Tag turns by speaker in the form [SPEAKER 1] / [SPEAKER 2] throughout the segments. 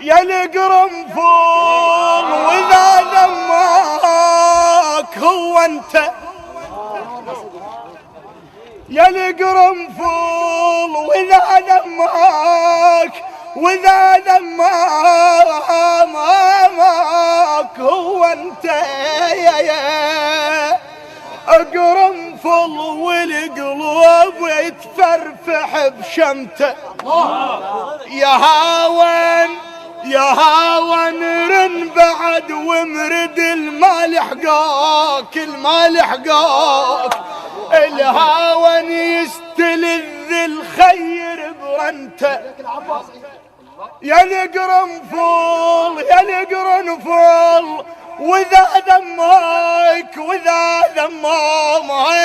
[SPEAKER 1] يا القرنفل واذا ذماك هو انت، يا القرنفل واذا ذماك واذا ذماك هو انت، يا قرنفل والقلوب يتفرفح بشمته. يا هاون رن بعد ومرد المال حقاك، المال حقاك، الهاون يستلذ الخير برنته. يا القرنفل يا القرنفل واذا ذماك واذا ذماك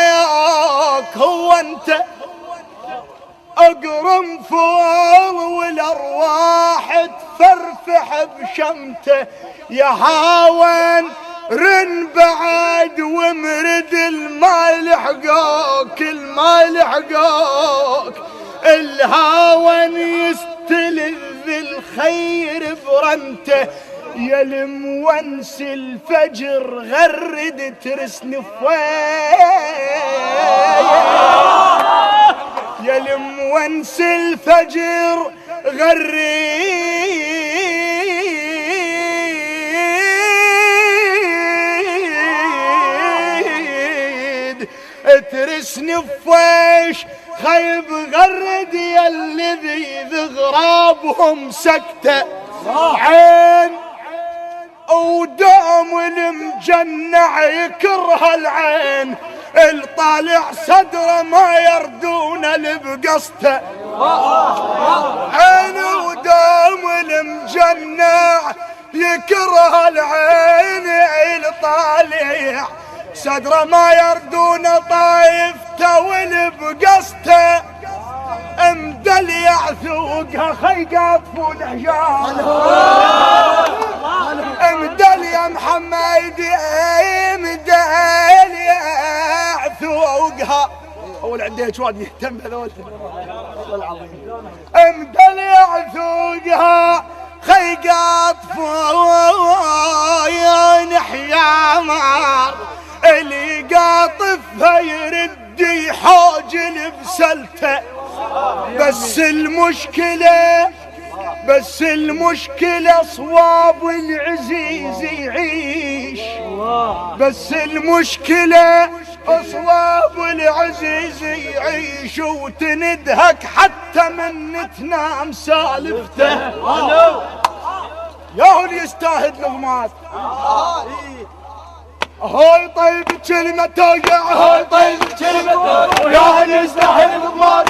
[SPEAKER 1] هو انت، قرنفل والارواح تفرفح بشمته. يا هاون رن بعد ومرد المال حقاك، المال حقاك، الهاون يستلذ الخير برنته. يا المونس الفجر غرد ترسن يا المونس الفجر غريد ترسن فويش خيب غرد يا الذي ذغرابهم سكته. عين ودوم المجنع يكره العين، الطالع صدره ما يردون لبقصته. عين ودوم المجنع يكره العين، الطالع صدره ما يردون طايفته ولبقصته. امدل يعثوقها خيقات فول حجار، امدل يا محمد امدل يعثوقها. اول عندي شواد يهتم بهذول والله العظيم. امدل يعثوقها خيقات فول حجار، اللي قاطفها يرد يحوج بسلته. بس المشكلة صواب العزيز يعيش، بس المشكلة صواب العزيز يعيش، وتندهك حتى من تنام سالفته. يا هو اللي يستاهل نغمات. هاي طيب كلمة توقع، هاي طيب كلمة توقع، يا اللي يستاهل نغمات.